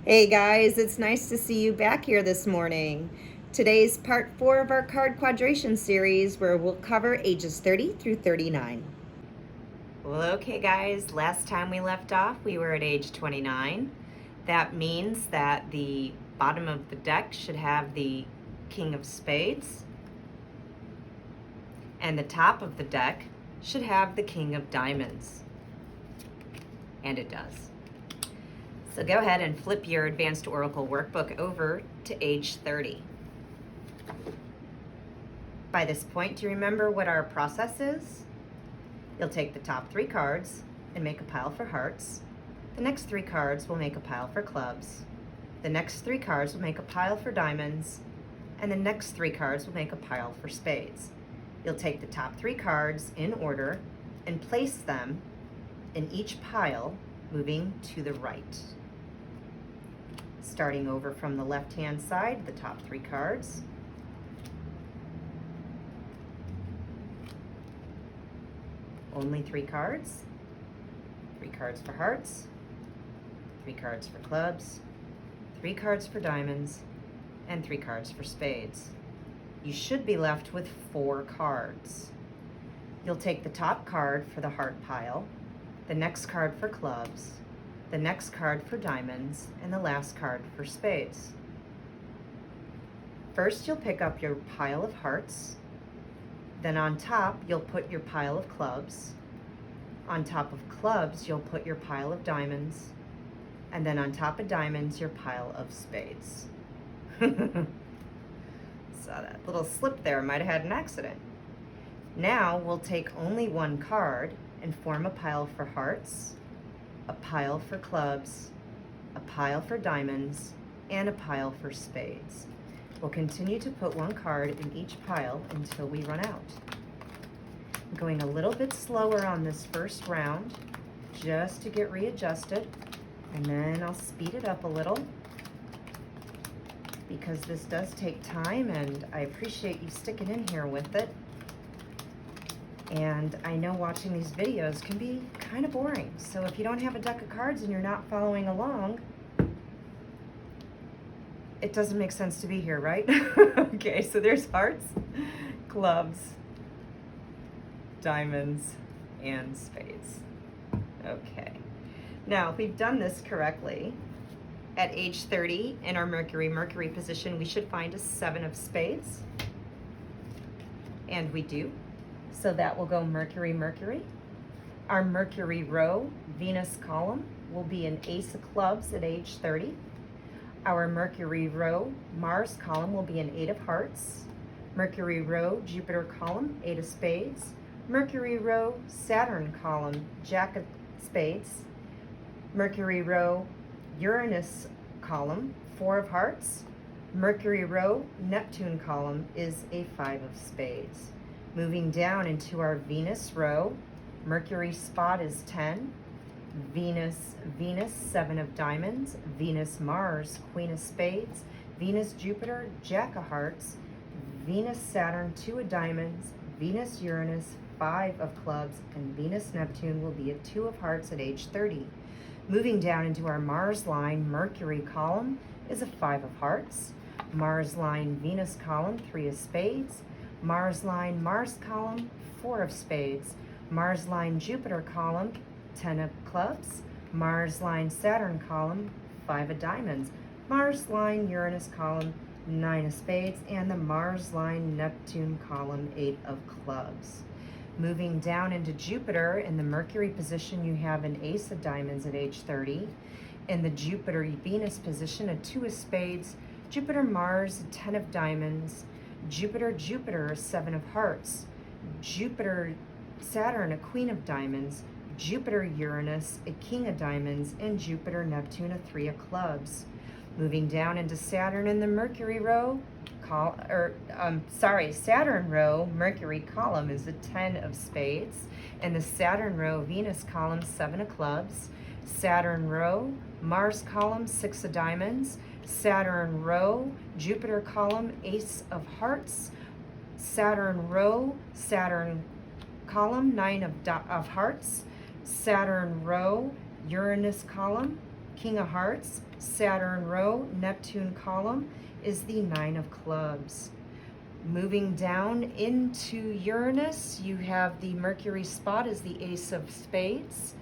Hey guys, it's nice to see you back here this morning. Today's part 4 of our card quadration series where we'll cover ages 30 through 39. Well, okay guys, last time we left off we were at age 29. That means that the bottom of the deck should have the King of Spades and the top of the deck should have the King of Diamonds. And it does. So go ahead and flip your Advanced Oracle Workbook over to age 30. By this point, do you remember what our process is? You'll take the top 3 cards and make a pile for hearts. The next 3 cards will make a pile for clubs. The next 3 cards will make a pile for diamonds. And the next 3 cards will make a pile for spades. You'll take the top 3 cards in order and place them in each pile, moving to the right. Starting over from the left-hand side, the top 3 cards. Only 3 cards. 3 cards for hearts, 3 cards for clubs, 3 cards for diamonds, and 3 cards for spades. You should be left with 4 cards. You'll take the top card for the heart pile, the next card for clubs, the next card for diamonds, and the last card for spades. First, you'll pick up your pile of hearts. Then on top, you'll put your pile of clubs. On top of clubs, you'll put your pile of diamonds. And then on top of diamonds, your pile of spades. Saw that little slip there, might have had an accident. Now we'll take only 1 card and form a pile for hearts, a pile for clubs, a pile for diamonds, and a pile for spades. We'll continue to put 1 card in each pile until we run out. I'm going a little bit slower on this first round just to get readjusted, and then I'll speed it up a little because this does take time and I appreciate you sticking in here with it. And I know watching these videos can be kind of boring. So if you don't have a deck of cards and you're not following along, it doesn't make sense to be here, right? Okay, so there's hearts, clubs, diamonds, and spades. Okay. Now, if we've done this correctly, at age 30 in our Mercury position, we should find a 7 of spades. And we do. So that will go Mercury, Mercury. Our Mercury row, Venus column, will be an ace of clubs at age 30. Our Mercury row, Mars column, will be an 8 of hearts. Mercury row, Jupiter column, 8 of spades. Mercury row, Saturn column, Jack of spades. Mercury row, Uranus column, 4 of hearts. Mercury row, Neptune column is a 5 of spades. Moving down into our Venus row, Mercury spot is 10, Venus, 7 of diamonds, Venus, Mars, Queen of spades, Venus, Jupiter, Jack of hearts, Venus, Saturn, 2 of diamonds, Venus, Uranus, 5 of clubs, and Venus, Neptune will be a 2 of hearts at age 30. Moving down into our Mars line, Mercury column is a 5 of hearts, Mars line, Venus column, 3 of spades, Mars line, Mars column, 4 of spades. Mars line, Jupiter column, 10 of clubs. Mars line, Saturn column, 5 of diamonds. Mars line, Uranus column, 9 of spades. And the Mars line, Neptune column, 8 of clubs. Moving down into Jupiter, in the Mercury position, you have an ace of diamonds at age 30. In the Jupiter-Venus position, a 2 of spades. Jupiter-Mars, a 10 of diamonds. Jupiter, 7 of hearts. Jupiter, Saturn, a queen of diamonds. Jupiter, Uranus, a king of diamonds. And Jupiter, Neptune, a 3 of clubs. Moving down into Saturn in the Mercury row, Saturn row, Mercury column is a 10 of spades. And the Saturn row, Venus column, 7 of clubs. Saturn row, Mars column, 6 of diamonds. Saturn row, Jupiter column, ace of hearts. Saturn row, Saturn column, 9 of hearts. Saturn row, Uranus column, King of Hearts, Saturn row, Neptune column is the Nine of Clubs. Moving down into Uranus, you have the Mercury spot is the Ace of Spades.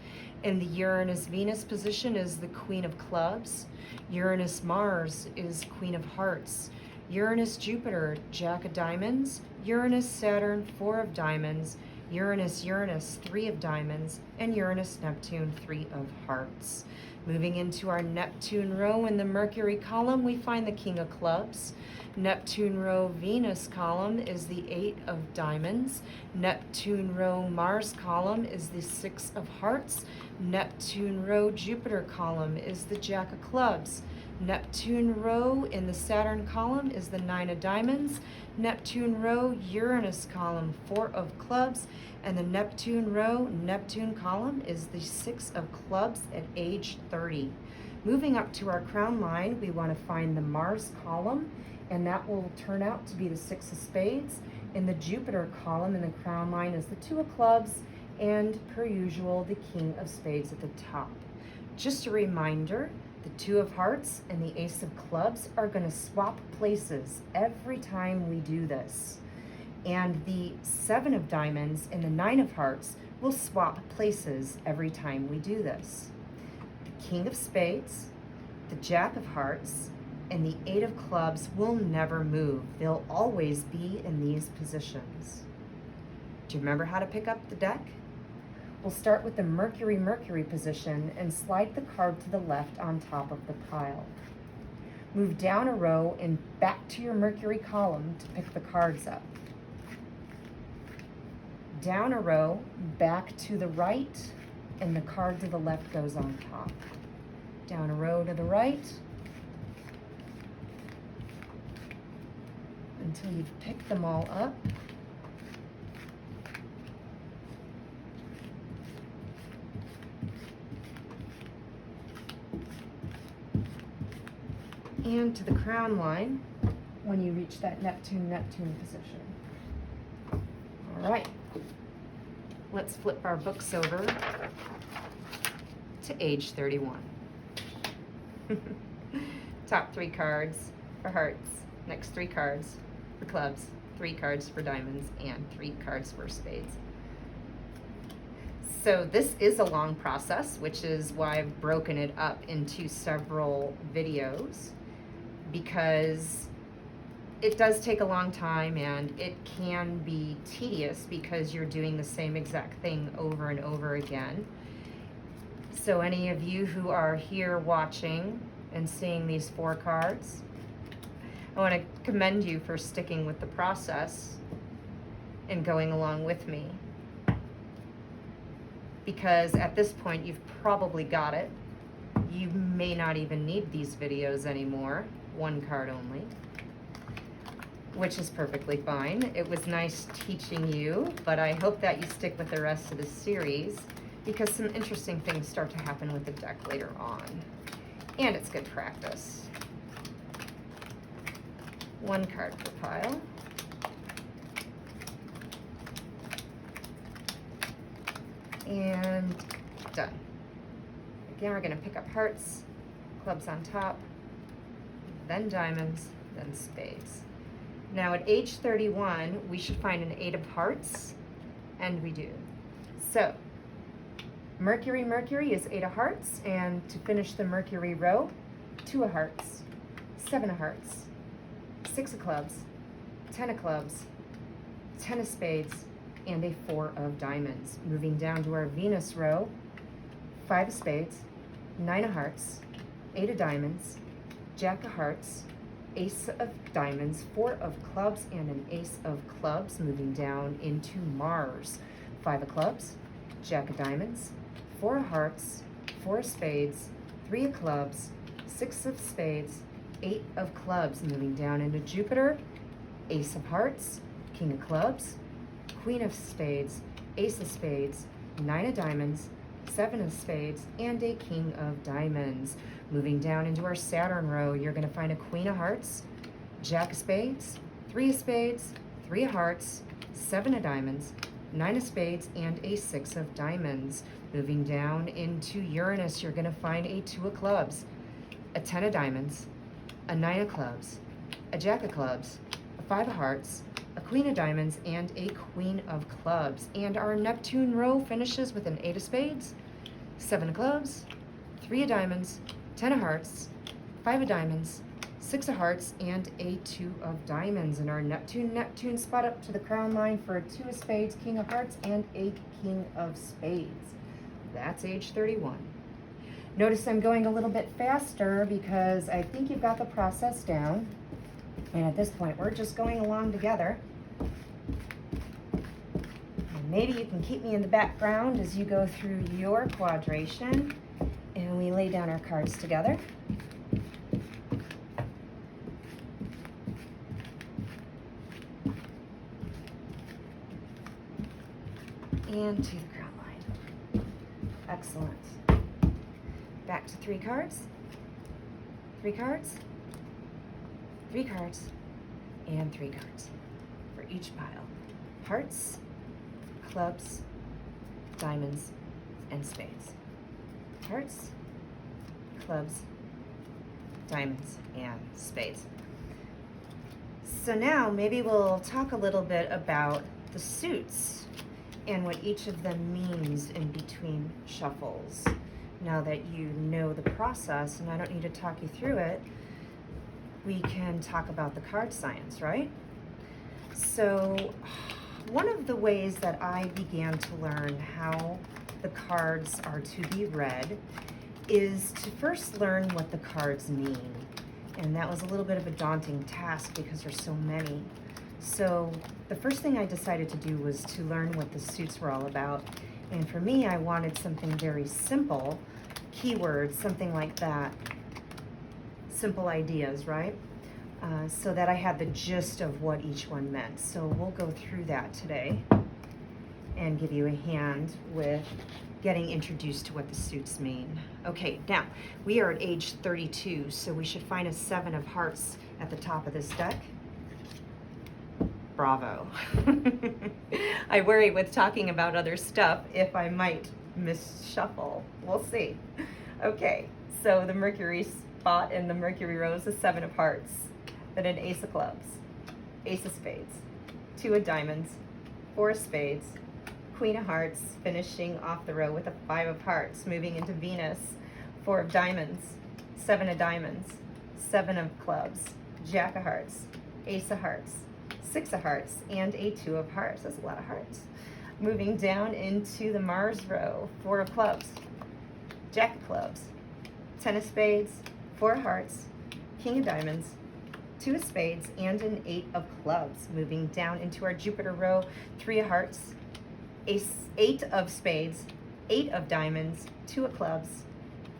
And the Uranus-Venus position is the Queen of Clubs. Uranus-Mars is Queen of Hearts. Uranus-Jupiter, Jack of Diamonds. Uranus-Saturn, Four of Diamonds. Uranus-Uranus, Three of Diamonds. And Uranus-Neptune, Three of Hearts. Moving into our Neptune row in the Mercury column, we find the King of Clubs. Neptune row Venus column is the Eight of Diamonds. Neptune row Mars column is the Six of Hearts. Neptune row Jupiter column is the Jack of Clubs. Neptune row in the Saturn column is the Nine of Diamonds. Neptune row Uranus column, Four of Clubs. And the Neptune row Neptune column is the Six of Clubs at age 30. Moving up to our crown line, we want to find the Mars column, and that will turn out to be the Six of Spades. In the Jupiter column in the crown line is the Two of Clubs, and per usual, the King of Spades at the top. Just a reminder, the Two of Hearts and the Ace of Clubs are going to swap places every time we do this. And the Seven of Diamonds and the Nine of Hearts will swap places every time we do this. The King of Spades, the Jack of Hearts, and the Eight of Clubs will never move. They'll always be in these positions. Do you remember how to pick up the deck? We'll start with the Mercury position and slide the card to the left on top of the pile. Move down a row and back to your Mercury column to pick the cards up. Down a row, back to the right, and the card to the left goes on top. Down a row to the right, until you've picked them all up. And to the crown line when you reach that Neptune position. All right, let's flip our books over to age 31. Top 3 cards for hearts, next 3 cards for clubs, 3 cards for diamonds, and 3 cards for spades. So this is a long process, which is why I've broken it up into several videos, because it does take a long time and it can be tedious because you're doing the same exact thing over and over again. So any of you who are here watching and seeing these 4 cards, I want to commend you for sticking with the process and going along with me, because at this point you've probably got it. You may not even need these videos anymore, 1 card only, which is perfectly fine. It was nice teaching you, but I hope that you stick with the rest of the series, because some interesting things start to happen with the deck later on, and it's good practice. 1 card per pile. And done. Again, we're going to pick up hearts, clubs on top, then diamonds, then spades. Now at age 31, we should find an 8 of hearts, and we do. So, Mercury is 8 of hearts, and to finish the Mercury row, 2 of hearts, 7 of hearts, 6 of clubs, 10 of clubs, 10 of spades, and a 4 of diamonds. Moving down to our Venus row, 5 of spades, 9 of hearts, 8 of diamonds, Jack of hearts, Ace of diamonds, 4 of clubs, and an Ace of clubs. Moving down into Mars, 5 of clubs, Jack of diamonds, 4 of hearts, 4 of spades, 3 of clubs, 6 of spades, 8 of clubs. Moving down into Jupiter, Ace of hearts, King of clubs, Queen of spades, Ace of spades, 9 of diamonds, 7 of spades, and a King of diamonds. Moving down into our Saturn row, you're going to find a Queen of hearts, Jack of spades, 3 of spades, 3 of hearts, 7 of diamonds, 9 of spades, and a 6 of diamonds. Moving down into Uranus, you're going to find a 2 of clubs, a 10 of diamonds, a 9 of clubs, a jack of clubs, a 5 of hearts, a queen of diamonds, and a queen of clubs. And our Neptune row finishes with an 8 of spades, 7 of clubs, 3 of diamonds, 10 of hearts, 5 of diamonds, 6 of hearts, and a 2 of diamonds. And our Neptune spot up to the crown line for a 2 of spades, king of hearts, and a king of spades. That's age 31. Notice I'm going a little bit faster because I think you've got the process down. And at this point, we're just going along together. And maybe you can keep me in the background as you go through your quadration and we lay down our cards together. And to the crown line. Excellent. Back to 3 cards. 3 cards. 3 cards. And 3 cards for each pile. Hearts, clubs, diamonds, and spades. Hearts, clubs, diamonds, and spades. So now maybe we'll talk a little bit about the suits and what each of them means in between shuffles. Now that you know the process, and I don't need to talk you through it, we can talk about the card science, right? So one of the ways that I began to learn how the cards are to be read is to first learn what the cards mean. And that was a little bit of a daunting task because there's so many. So the first thing I decided to do was to learn what the suits were all about. And for me, I wanted something very simple, keywords, something like that. Simple ideas, right? So that I had the gist of what each one meant. So we'll go through that today and give you a hand with getting introduced to what the suits mean. Okay, now we are at age 32, so we should find a 7 of hearts at the top of this deck. Bravo. I worry with talking about other stuff if I might misshuffle. We'll see. Okay, so the Mercury spot in the Mercury row is a 7 of hearts, then an ace of clubs, ace of spades, 2 of diamonds, 4 of spades, queen of hearts, finishing off the row with a 5 of hearts, moving into Venus, 4 of diamonds, 7 of diamonds, 7 of clubs, jack of hearts, ace of hearts, 6 of hearts, and a 2 of hearts. That's a lot of hearts. Moving down into the Mars row, 4 of clubs, jack of clubs, 10 of spades, 4 of hearts, king of diamonds, 2 of spades, and an 8 of clubs. Moving down into our Jupiter row, 3 of hearts, 8 of spades, 8 of diamonds, 2 of clubs,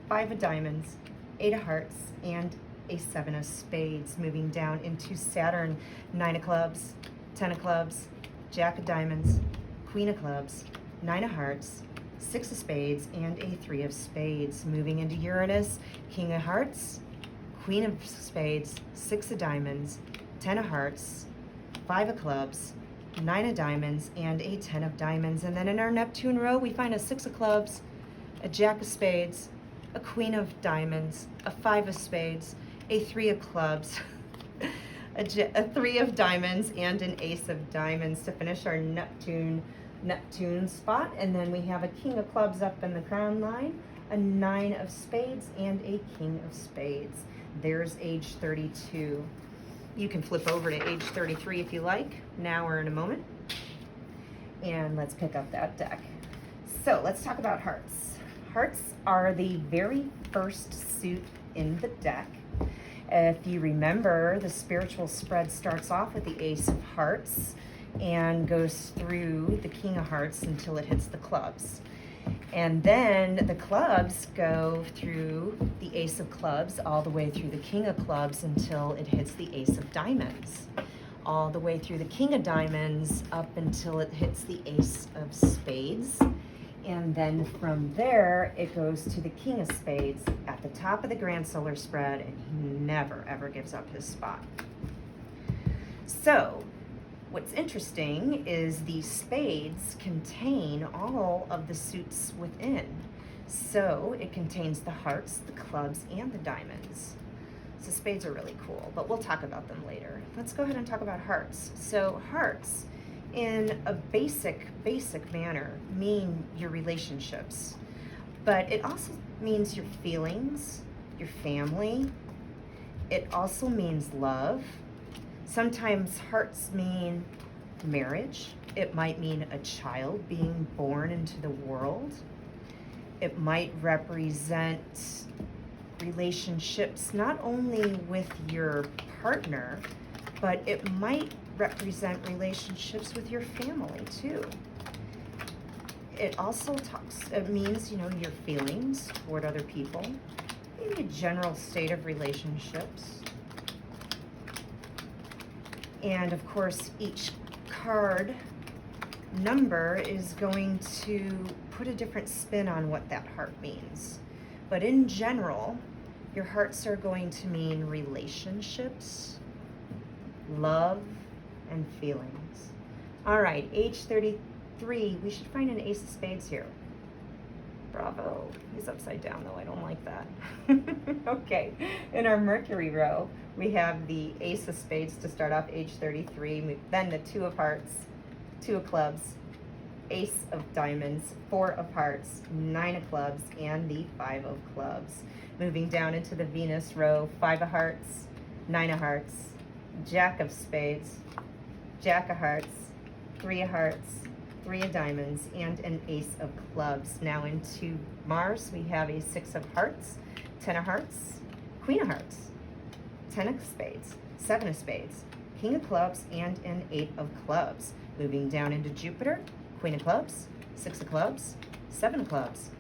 5 of diamonds, 8 of hearts, and a 7 of spades. Moving down into Saturn, 9 of clubs, 10 of clubs, jack of diamonds, queen of clubs, 9 of hearts, 6 of spades, and a 3 of spades. Moving into Uranus, king of hearts, queen of spades, 6 of diamonds, 10 of hearts, 5 of clubs, 9 of diamonds, and a 10 of diamonds. And then in our Neptune row, we find a 6 of clubs, a jack of spades, a queen of diamonds, a 5 of spades, a 3 of clubs, a 3 of diamonds, and an ace of diamonds to finish our Neptune spot. And then we have a king of clubs up in the crown line, a 9 of spades, and a king of spades. There's age 32. You can flip over to age 33 if you like, now or in a moment. And let's pick up that deck. So let's talk about hearts. Hearts are the very first suit in the deck. If you remember, the spiritual spread starts off with the ace of hearts and goes through the king of hearts until it hits the clubs. And then the clubs go through the ace of clubs all the way through the king of clubs until it hits the ace of diamonds. All the way through the king of diamonds up until it hits the ace of spades. And then from there, it goes to the king of spades at the top of the grand solar spread, and he never, ever gives up his spot. So What's interesting is the spades contain all of the suits within. So it contains the hearts, the clubs, and the diamonds. So spades are really cool, but we'll talk about them later. Let's go ahead and talk about hearts. So hearts, in a basic manner, mean your relationships, but it also means your feelings, your family. It also means love. Sometimes hearts mean marriage. It might mean a child being born into the world. It might represent relationships not only with your partner, but it might represent relationships with your family too. It also it means, your feelings toward other people, maybe a general state of relationships. And of course, each card number is going to put a different spin on what that heart means. But in general, your hearts are going to mean relationships, love, and feelings. All right, age 33, we should find an ace of spades here. Bravo. He's upside down though, I don't like that. Okay, in our Mercury row, we have the ace of spades to start off age 33, then the two of hearts, two of clubs, ace of diamonds, four of hearts, nine of clubs, and the five of clubs. Moving down into the Venus row, five of hearts, nine of hearts, jack of spades, jack of hearts, three of hearts, three of diamonds, and an ace of clubs. Now into Mars, we have a six of hearts, 10 of hearts, queen of hearts, 10 of spades, seven of spades, king of clubs, and an eight of clubs. Moving down into Jupiter, queen of clubs, six of clubs, seven of clubs,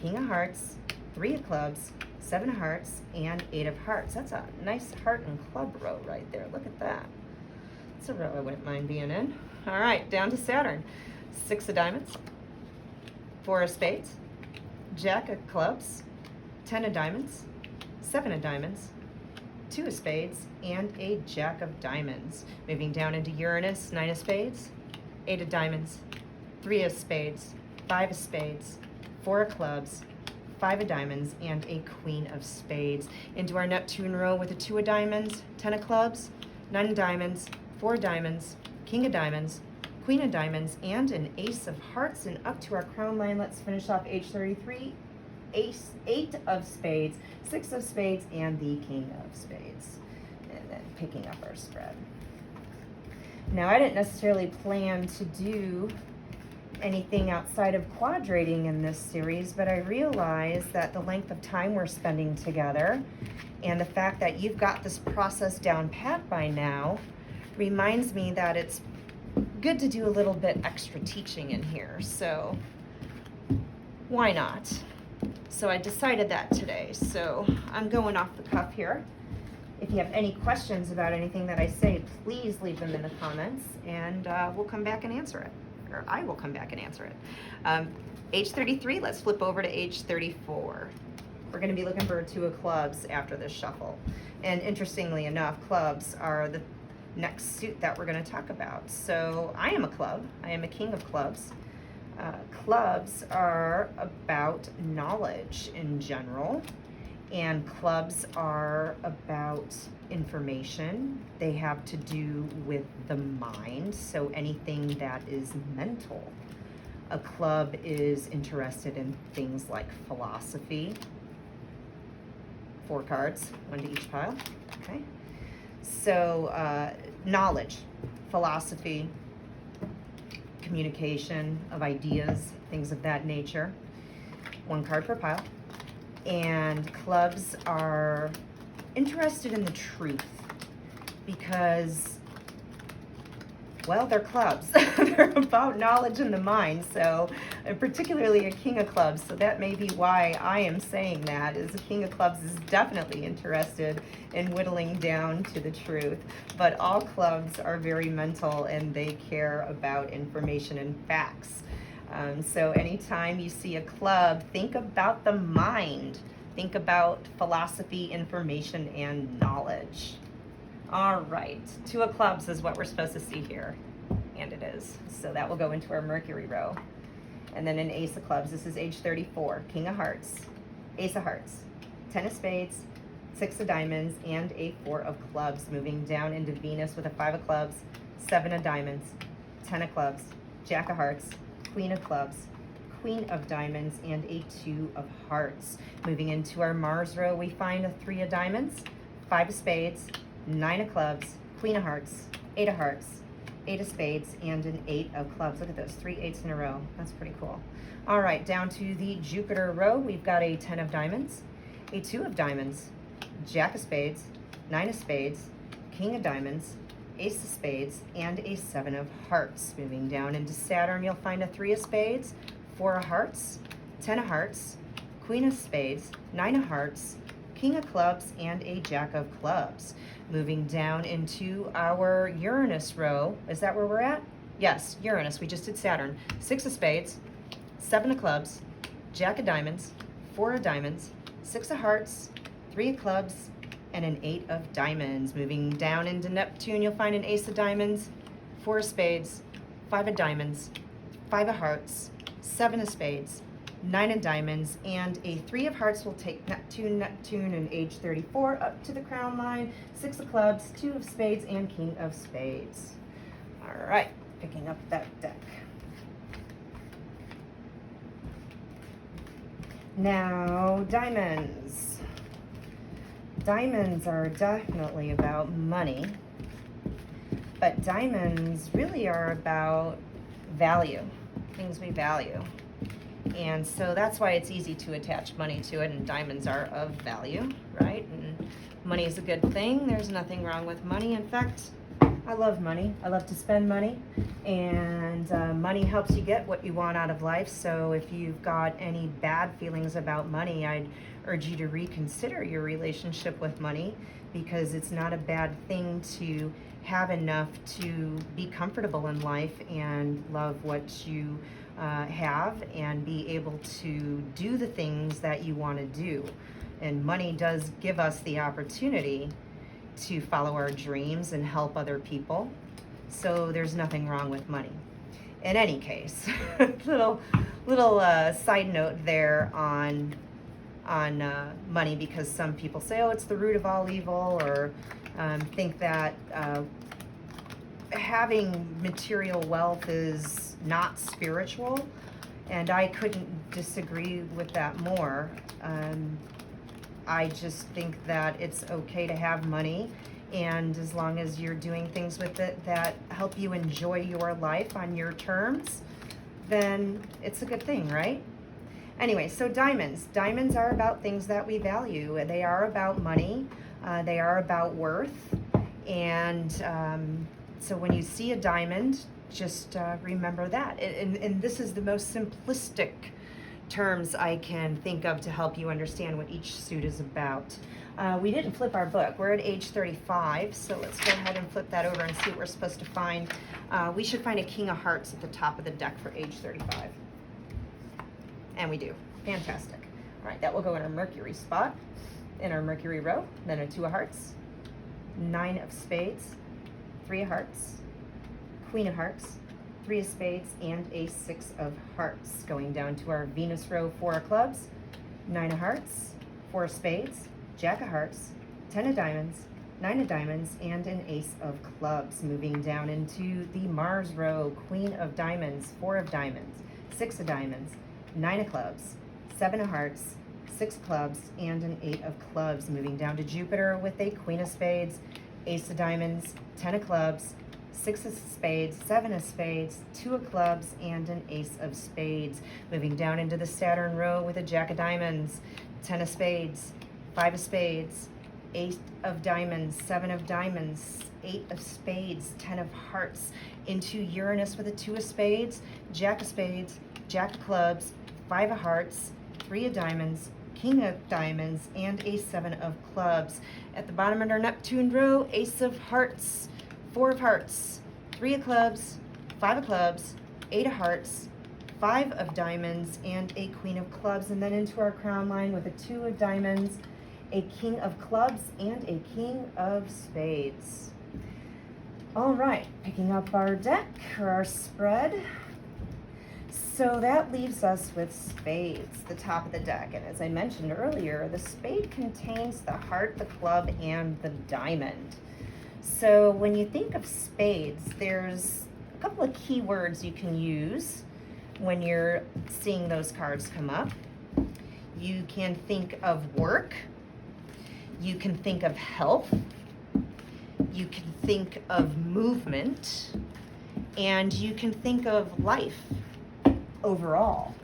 king of hearts, three of clubs, seven of hearts, and eight of hearts. That's a nice heart and club row right there. Look at that. That's a row I wouldn't mind being in. All right, down to Saturn. Six of diamonds, four of spades, jack of clubs, 10 of diamonds, seven of diamonds, two of spades, and a jack of diamonds. Moving down into Uranus, nine of spades, eight of diamonds, three of spades, five of spades, four of clubs, five of diamonds, and a queen of spades. Into our Neptune row with a two of diamonds, 10 of clubs, nine of diamonds, four of diamonds, king of diamonds, queen of diamonds, and an ace of hearts. And up to our crown line, let's finish off age 33, ace, eight of spades, six of spades, and the king of spades. And then picking up our spread. Now, I didn't necessarily plan to do anything outside of quadrating in this series, but I realized that the length of time we're spending together and the fact that you've got this process down pat by now reminds me that it's good to do a little bit extra teaching in here. So why not? So I decided that today. So I'm going off the cuff here. If you have any questions about anything that I say, please leave them in the comments, and we'll come back and answer it. Or I will come back and answer it. Age 33, let's flip over to age 34. We're going to be looking for a two of clubs after this shuffle. And interestingly enough, clubs are the next suit that we're going to talk about. So I am a club. I am a king of clubs. Clubs are about knowledge in general, and clubs are about information. They have to do with the mind, so anything that is mental. A club is interested in things like philosophy. 4 cards, one to each pile. Okay. So knowledge, philosophy, communication of ideas, things of that nature. 1 card per pile. And clubs are interested in the truth because, well, they're clubs. They're about knowledge in the mind, so particularly a king of clubs. So that may be why I am saying that, is a king of clubs is definitely interested in whittling down to the truth. But all clubs are very mental, and they care about information and facts. So anytime you see a club, think about the mind. Think about philosophy, information, and knowledge. All right, 2 of clubs is what we're supposed to see here. and it is. So that will go into our Mercury row. And then an ace of clubs, this is age 34, king of hearts, ace of hearts, 10 of spades, 6 of diamonds, and a 4 of clubs, moving down into Venus with a 5 of clubs, 7 of diamonds, 10 of clubs, jack of hearts, queen of clubs, queen of diamonds, and a 2 of hearts. Moving into our Mars row, we find a 3 of diamonds, 5 of spades, 9 of clubs, queen of hearts, 8 of hearts, 8 of spades, and an 8 of clubs. Look at those, 3 8s in a row. That's pretty cool. All right, down to the Jupiter row, we've got a 10 of diamonds, a 2 of diamonds, jack of spades, 9 of spades, king of diamonds, ace of spades, and a 7 of hearts. Moving down into Saturn, you'll find a 3 of spades, 4 of hearts, 10 of hearts, queen of spades, 9 of hearts, king of clubs, and a jack of clubs. Moving down into our Uranus row. Is that where we're at? Yes, Uranus. We just did Saturn. 6 of spades, 7 of clubs, jack of diamonds, 4 of diamonds, 6 of hearts, 3 of clubs, and an 8 of diamonds. Moving down into Neptune, you'll find an ace of diamonds, 4 of spades, 5 of diamonds, 5 of hearts, 7 of spades, 9 of diamonds, and a 3 of hearts will take Neptune, and age 34 up to the crown line, 6 of clubs, 2 of spades, and king of spades. All right, picking up that deck. Now, diamonds. Diamonds are definitely about money, but diamonds really are about value, things we value. And so that's why it's easy to attach money to it, and diamonds are of value, right? And money is a good thing. There's nothing wrong with money. In fact, I love money. I love to spend money, and money helps you get what you want out of life. So if you've got any bad feelings about money, I'd urge you to reconsider your relationship with money, because it's not a bad thing to have enough to be comfortable in life and love what you have and be able to do the things that you want to do. And money does give us the opportunity to follow our dreams and help other people. So there's nothing wrong with money. In any case, little side note there on money, because some people say, oh, it's the root of all evil, or think that having material wealth is not spiritual, and I couldn't disagree with that more. I just think that it's okay to have money, and as long as you're doing things with it that help you enjoy your life on your terms, then it's a good thing, right? Anyway, so diamonds. Diamonds are about things that we value. They are about money. They are about worth. And so when you see a diamond, just remember that. And this is the most simplistic terms I can think of to help you understand what each suit is about. We didn't flip our book. We're at age 35, so let's go ahead and flip that over and see what we're supposed to find. We should find a king of hearts at the top of the deck for age 35. And we do. Fantastic. All right, that will go in our Mercury spot, in our Mercury row. Then a 2 of hearts, 9 of spades, 3 of hearts, queen of hearts, 3 of spades, and a 6 of hearts. Going down to our Venus row, 4 of clubs, 9 of hearts, 4 of spades, jack of hearts, 10 of diamonds, 9 of diamonds, and an ace of clubs. Moving down into the Mars row, queen of diamonds, 4 of diamonds, 6 of diamonds, 9 of clubs, 7 of hearts, 6 of clubs, and an 8 of clubs. Moving down to Jupiter with a queen of spades, ace of diamonds, 10 of clubs, 6 of spades, 7 of spades, 2 of clubs, and an ace of spades. Moving down into the Saturn row with a jack of diamonds, 10 of spades, 5 of spades, 8 of diamonds, 7 of diamonds, 8 of spades, 10 of hearts. Into Uranus with a 2 of spades, jack of spades, jack of clubs, 5 of hearts, 3 of diamonds, king of diamonds, and a 7 of clubs. At the bottom of our Neptune row, ace of hearts, 4 of hearts, 3 of clubs, 5 of clubs, 8 of hearts, 5 of diamonds, and a queen of clubs. And then into our crown line with a 2 of diamonds, a king of clubs, and a king of spades. All right, picking up our deck or our spread. So that leaves us with spades, the top of the deck. And as I mentioned earlier, the spade contains the heart, the club, and the diamond. So when you think of spades, there's a couple of key words you can use when you're seeing those cards come up. You can think of work. You can think of health. You can think of movement. And you can think of life overall.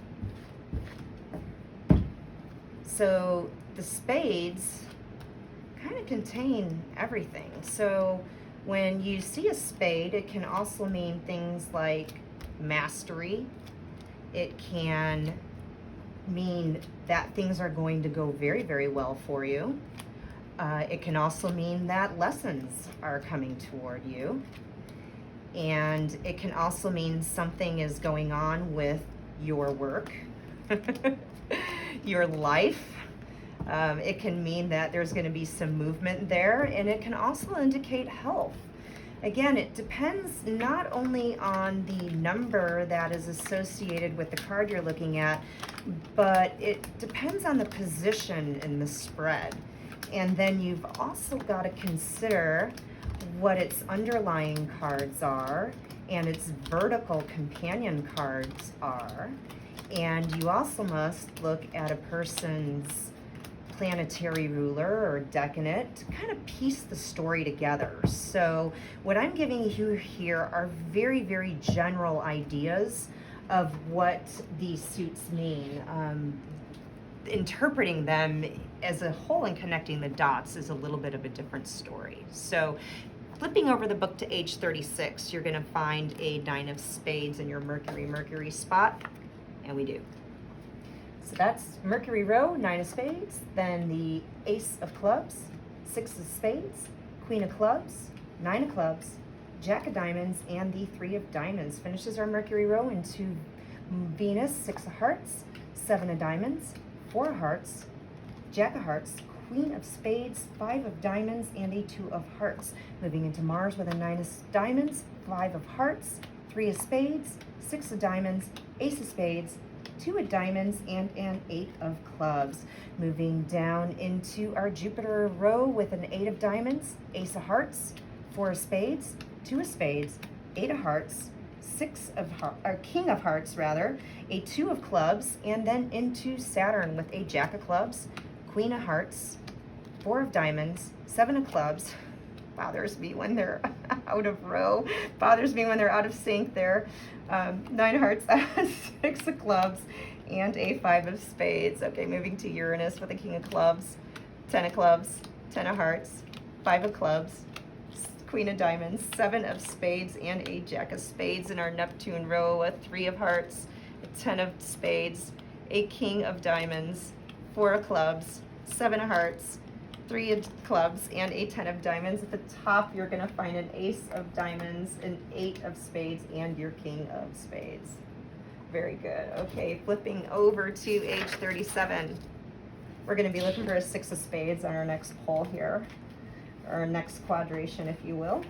So the spades kind of contain everything. So when you see a spade, it can also mean things like mastery. It can mean that things are going to go very, very well for you. It can also mean that lessons are coming toward you. And it can also mean something is going on with your work, your life. It can mean that there's going to be some movement there, and it can also indicate health. Again, it depends not only on the number that is associated with the card you're looking at, but it depends on the position in the spread. And then you've also got to consider what its underlying cards are and its vertical companion cards are. And you also must look at a person's planetary ruler or decadent to kind of piece the story together. So what I'm giving you here are very, very general ideas of what these suits mean. Interpreting them as a whole and connecting the dots is a little bit of a different story. So flipping over the book to age 36, you're going to find a 9 of spades in your Mercury spot, and we do. So that's Mercury row, 9 of spades, then the Ace of clubs, 6 of spades, Queen of clubs, 9 of clubs, Jack of diamonds, and the 3 of diamonds. Finishes our Mercury row into Venus, 6 of hearts, 7 of diamonds, 4 of hearts, Jack of hearts, Queen of spades, 5 of diamonds, and a 2 of hearts. Moving into Mars with a 9 of diamonds, 5 of hearts, 3 of spades, 6 of diamonds, Ace of spades, 2 of diamonds, and an 8 of clubs. Moving down into our Jupiter row with an 8 of diamonds, Ace of hearts, 4 of spades, 2 of spades, 8 of hearts, King of hearts rather, a 2 of clubs, and then into Saturn with a Jack of clubs, Queen of hearts, 4 of diamonds, 7 of clubs. Bothers me when they're out of row. Bothers me when they're out of sync there. 9 of hearts, 6 of clubs, and a 5 of spades. Okay, moving to Uranus with a King of clubs, 10 of clubs, 10 of hearts, 5 of clubs, Queen of diamonds, 7 of spades, and a Jack of spades in our Neptune row, a 3 of hearts, a 10 of spades, a King of diamonds, 4 of clubs, 7 of hearts, 3 of clubs, and a 10 of diamonds. At the top, you're going to find an Ace of diamonds, an 8 of spades, and your King of spades. Very good. Okay, flipping over to age 37. We're going to be looking for a 6 of spades on our next pull here, or next quadration, if you will.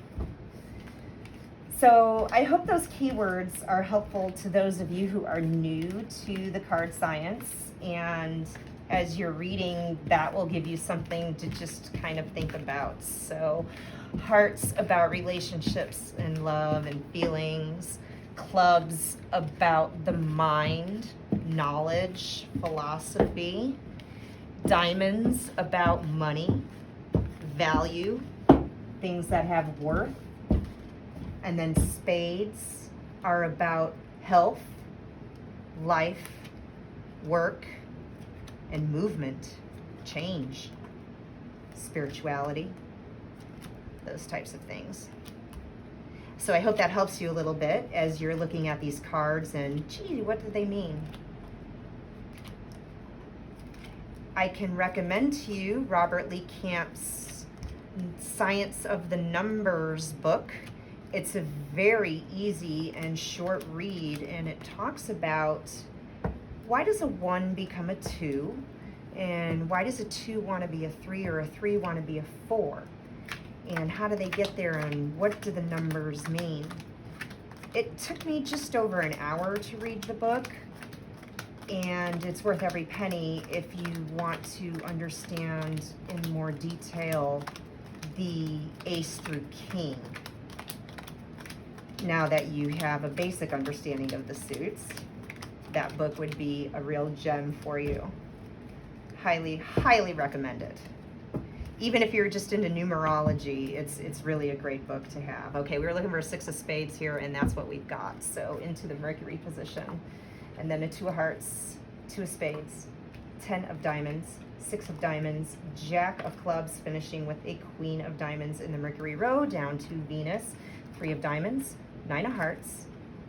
So I hope those keywords are helpful to those of you who are new to the card science, and as you're reading, that will give you something to just kind of think about. So hearts about relationships and love and feelings, clubs about the mind, knowledge, philosophy, diamonds about money, value, things that have worth, and then spades are about health, life, work, and movement, change, spirituality, those types of things. So I hope that helps you a little bit as you're looking at these cards and, gee, what do they mean? I can recommend to you Robert Lee Camp's Science of the Numbers book. It's a very easy and short read, and it talks about why does a 1 become a 2, and why does a 2 want to be a 3 or a 3 want to be a 4? and how do they get there, and what do the numbers mean. It took me just over an hour to read the book, and it's worth every penny if you want to understand in more detail the ace through king. Now that you have a basic understanding of the suits, that book would be a real gem for you. Highly, highly recommended. Even if you're just into numerology, it's really a great book to have. Okay, we were looking for a 6 of spades here, and that's what we've got. So into the Mercury position. And then a 2 of hearts, 2 of spades, 10 of diamonds, 6 of diamonds, Jack of clubs, finishing with a Queen of diamonds in the Mercury row, down to Venus, 3 of diamonds, 9 of hearts,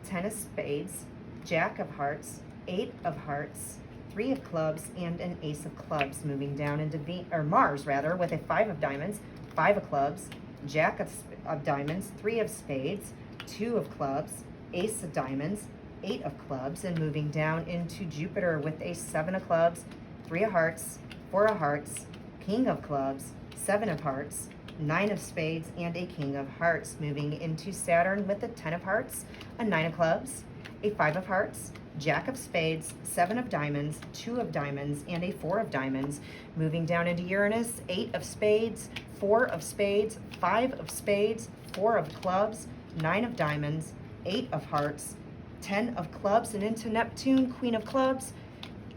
10 of spades, Jack of hearts, 8 of hearts, 3 of clubs, and an ace of clubs, moving down into Mars rather, with a 5 of diamonds, 5 of clubs, Jack of diamonds, 3 of spades, 2 of clubs, ace of diamonds, 8 of clubs, and moving down into Jupiter with a 7 of clubs, 3 of hearts, 4 of hearts, king of clubs, 7 of hearts, 9 of spades, and a king of hearts, moving into Saturn with a 10 of hearts, a 9 of clubs, a 5 of hearts, Jack of spades, 7 of diamonds, 2 of diamonds, and a 4 of diamonds, moving down into Uranus, 8 of spades, 4 of spades, 5 of spades, 4 of clubs, 9 of diamonds, 8 of hearts, 10 of clubs, and into Neptune, Queen of clubs,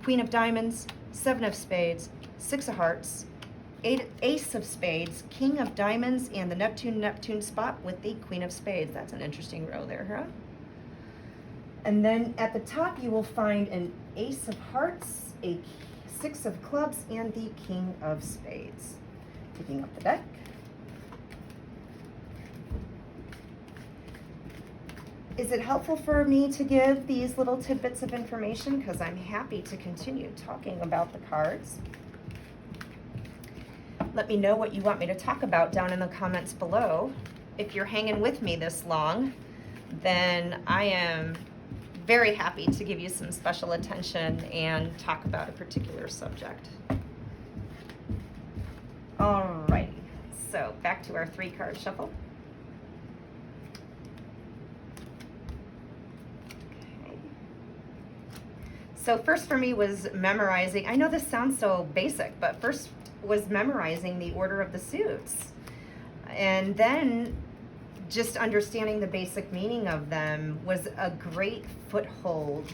Queen of diamonds, 7 of spades, 6 of hearts, ace of spades, king of diamonds, and the Neptune spot with the Queen of spades. That's an interesting row there, huh? And then at the top you will find an ace of hearts, a 6 of clubs, and the king of spades. Picking up the deck. Is it helpful for me to give these little tidbits of information? Because I'm happy to continue talking about the cards. Let me know what you want me to talk about down in the comments below. If you're hanging with me this long, then I am very happy to give you some special attention and talk about a particular subject. Alrighty, so back to our 3-card shuffle. Okay. So first for me was memorizing. I know this sounds so basic, but first was memorizing the order of the suits. And then just understanding the basic meaning of them was a great foothold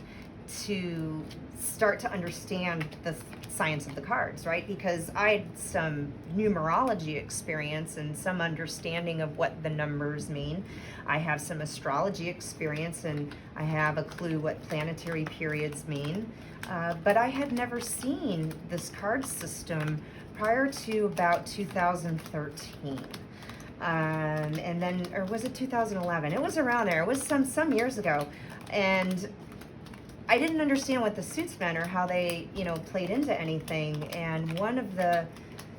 to start to understand the science of the cards, right? Because I had some numerology experience and some understanding of what the numbers mean. I have some astrology experience, and I have a clue what planetary periods mean. But I had never seen this card system prior to about 2013. And then, or was it 2011? It was around there. It was some years ago. And I didn't understand what the suits meant or how they, played into anything. And one of the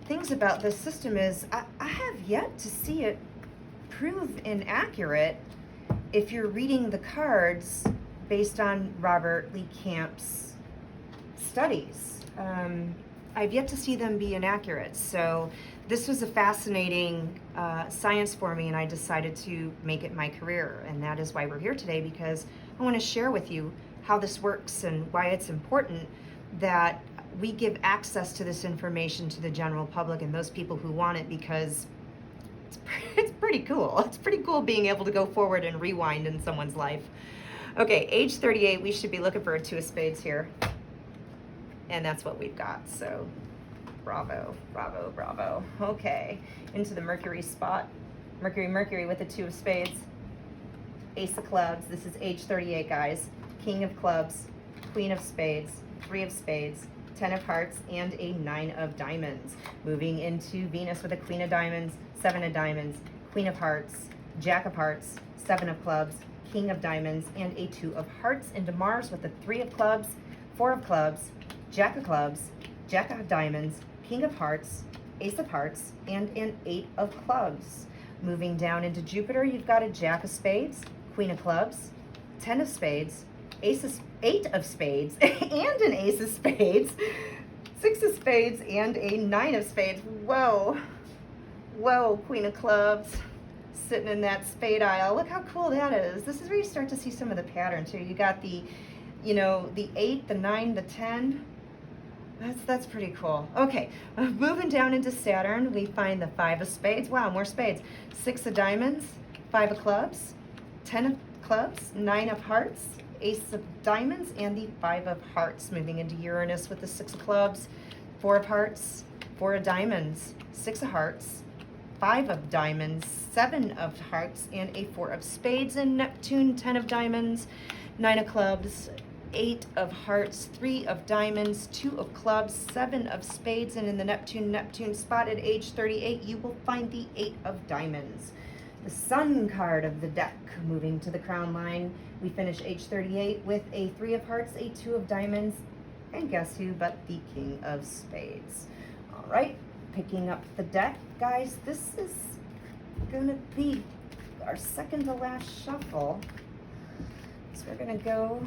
things about this system is I have yet to see it prove inaccurate if you're reading the cards based on Robert Lee Camp's studies. I've yet to see them be inaccurate. So this was a fascinating science for me, and I decided to make it my career. And that is why we're here today, because I want to share with you how this works and why it's important that we give access to this information to the general public and those people who want it, because it's pretty cool. It's pretty cool being able to go forward and rewind in someone's life. Okay, age 38, we should be looking for a 2 of spades here. And that's what we've got, so bravo, bravo, bravo. Okay, into the Mercury spot. Mercury with the 2 of spades. Ace of clubs, this is age 38, guys. King of clubs, Queen of spades, 3 of spades, 10 of hearts, and a 9 of diamonds. Moving into Venus with a Queen of diamonds, 7 of diamonds, Queen of hearts, Jack of hearts, 7 of clubs, King of diamonds, and a 2 of hearts. Into Mars with the 3 of clubs, 4 of clubs, Jack of clubs, Jack of diamonds, King of hearts, Ace of hearts, and an 8 of clubs. Moving down into Jupiter, you've got a Jack of spades, Queen of clubs, 10 of spades, 8 of spades, and an Ace of spades, 6 of spades, and a 9 of spades. Whoa. Whoa, Queen of Clubs, sitting in that spade aisle. Look how cool that is. This is where you start to see some of the patterns here. You got the, you know, the 8, the 9, the 10. That's pretty cool. Okay, moving down into Saturn, we find the 5 of spades. Wow, more spades. 6 of diamonds, 5 of clubs, 10 of clubs, 9 of hearts, ace of diamonds, and the 5 of hearts. Moving into Uranus with the 6 of clubs, 4 of hearts, 4 of diamonds, 6 of hearts, 5 of diamonds, 7 of hearts, and a 4 of spades. And Neptune, 10 of diamonds, 9 of clubs, 8 of hearts, 3 of diamonds, 2 of clubs, 7 of spades. And in the Neptune spot at age 38, you will find the 8 of diamonds. The Sun card of the deck. Moving to the crown line, we finish age 38 with a 3 of hearts, a 2 of diamonds, and guess who but the King of Spades. All right, picking up the deck, guys, this is gonna be our second to last shuffle. So we're gonna go,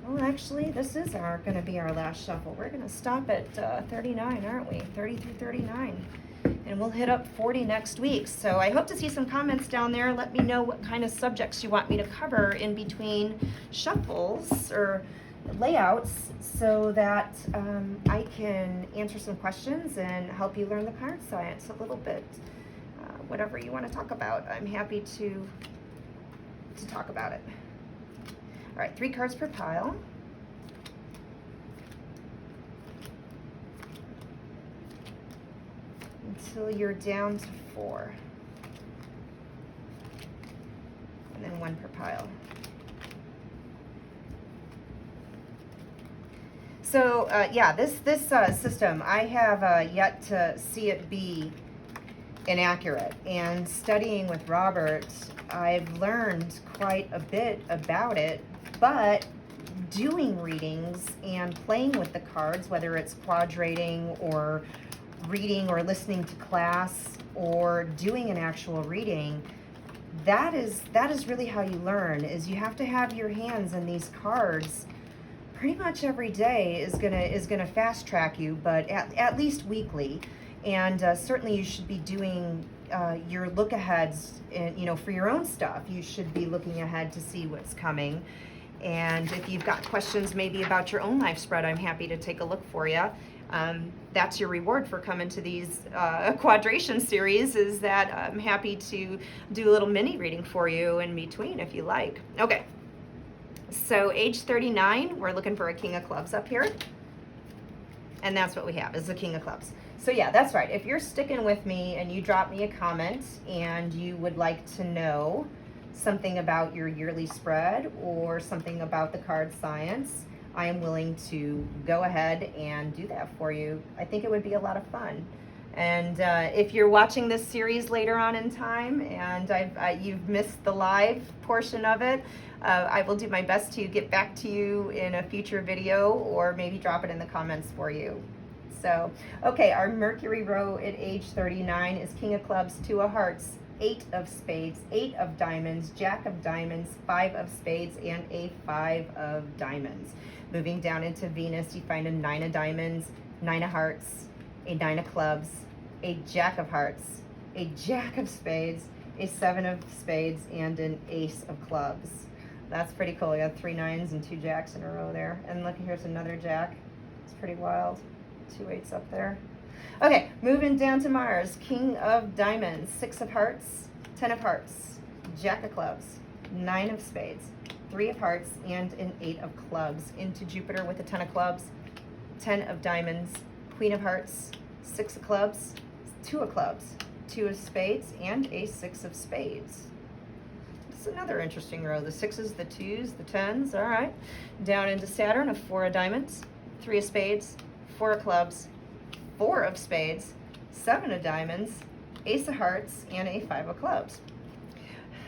well, actually, this is gonna be our last shuffle. We're gonna stop at 39, aren't we? 30 through 39. And we'll hit up 40 next week. So I hope to see some comments down there. Let me know what kind of subjects you want me to cover in between shuffles or layouts so that I can answer some questions and help you learn the card science a little bit. Whatever you want to talk about, I'm happy to talk about it. All right, 3 cards per pile. Until you're down to 4. And then 1 per pile. So yeah, this system, I have yet to see it be inaccurate. And studying with Robert, I've learned quite a bit about it, but doing readings and playing with the cards, whether it's quadrating or reading or listening to class or doing an actual reading, that is really how you learn. Is you have to have your hands in these cards pretty much every day is gonna fast track you, but at least weekly. And certainly you should be doing your look aheads, and you know, for your own stuff you should be looking ahead to see what's coming. And if you've got questions maybe about your own life spread, I'm happy to take a look for you. That's your reward for coming to these quadration series, is that I'm happy to do a little mini reading for you in between if you like. Okay, so age 39, we're looking for a King of Clubs up here. And that's what we have, is the King of Clubs. So yeah, that's right. If you're sticking with me and you drop me a comment and you would like to know something about your yearly spread or something about the card science, I am willing to go ahead and do that for you. I think it would be a lot of fun. And if you're watching this series later on in time and you've missed the live portion of it, I will do my best to get back to you in a future video or maybe drop it in the comments for you. So, okay, our Mercury row at age 39 is King of Clubs, 2 of Hearts, 8 of Spades, 8 of Diamonds, Jack of Diamonds, 5 of Spades, and a 5 of Diamonds. Moving down into Venus, you find a 9 of Diamonds, 9 of Hearts, a 9 of Clubs, a Jack of Hearts, a Jack of Spades, a 7 of Spades, and an Ace of Clubs. That's pretty cool. You got 3 9s and 2 Jacks in a row there. And look, here's another Jack. It's pretty wild. 2 8s up there. Okay, moving down to Mars. King of Diamonds, 6 of Hearts, 10 of Hearts, Jack of Clubs, 9 of Spades, 3 of Hearts, and an 8 of Clubs. Into Jupiter with a 10 of Clubs, 10 of Diamonds, Queen of Hearts, 6 of Clubs, 2 of Clubs, 2 of Spades, and a 6 of Spades. It's another interesting row. The 6s, the 2s, the 10s. All right. Down into Saturn, a 4 of Diamonds, 3 of Spades, 4 of Clubs, 4 of Spades, 7 of Diamonds, Ace of Hearts, and a 5 of Clubs.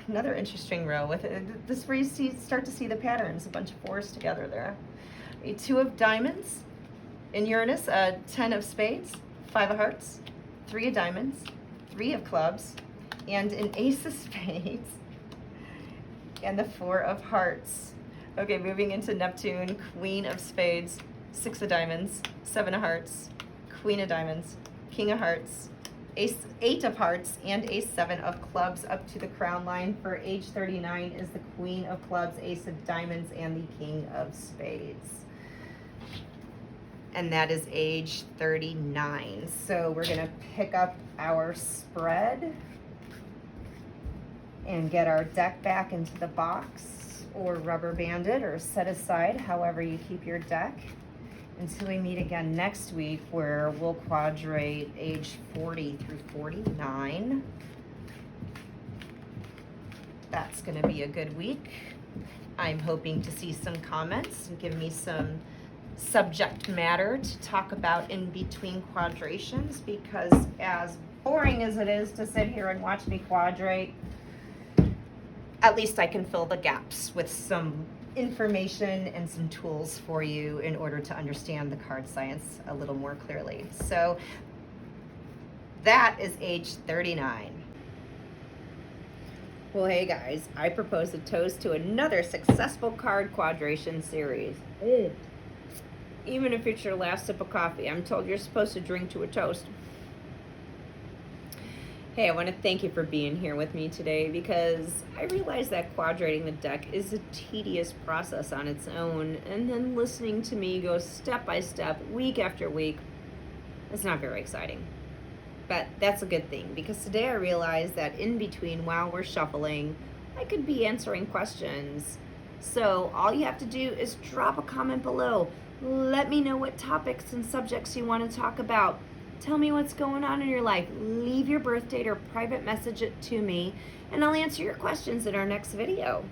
Another interesting row. With it. This is where you start to see the patterns. A bunch of 4s together there. A 2 of Diamonds in Uranus, a 10 of Spades, 5 of Hearts, 3 of Diamonds, 3 of Clubs, and an Ace of Spades, and the 4 of Hearts. Okay, moving into Neptune, Queen of Spades, 6 of Diamonds, 7 of Hearts, Queen of Diamonds, King of Hearts, Ace, 8 of Hearts, and Ace 7 of Clubs up to the crown line. For age 39 is the Queen of Clubs, Ace of Diamonds, and the King of Spades. And that is age 39. So we're gonna pick up our spread and get our deck back into the box, or rubber band it, or set aside, however you keep your deck, until we meet again next week, where we'll quadrate age 40 through 49. That's gonna be a good week. I'm hoping to see some comments and give me some subject matter to talk about in between quadrations, because as boring as it is to sit here and watch me quadrate, at least I can fill the gaps with some information and some tools for you in order to understand the card science a little more clearly. So that is age 39. Well, hey guys, I propose a toast to another successful card quadration series. Even if it's your last sip of coffee, I'm told you're supposed to drink to a toast. Hey, I want to thank you for being here with me today, because I realize that quadrating the deck is a tedious process on its own, and then listening to me go step by step, week after week, it's not very exciting. But that's a good thing, because today I realized that in between, while we're shuffling, I could be answering questions. So all you have to do is drop a comment below. Let me know what topics and subjects you want to talk about. Tell me what's going on in your life. Leave your birth date or private message it to me, and I'll answer your questions in our next video.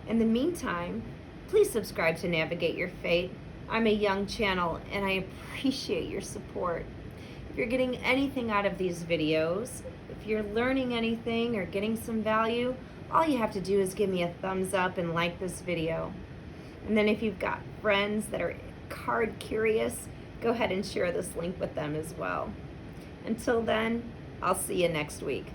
In the meantime, please subscribe to Navigate Your Fate. I'm a young channel, and I appreciate your support. If you're getting anything out of these videos, if you're learning anything or getting some value, all you have to do is give me a thumbs up and like this video. And then if you've got friends that are card curious, go ahead and share this link with them as well. Until then, I'll see you next week.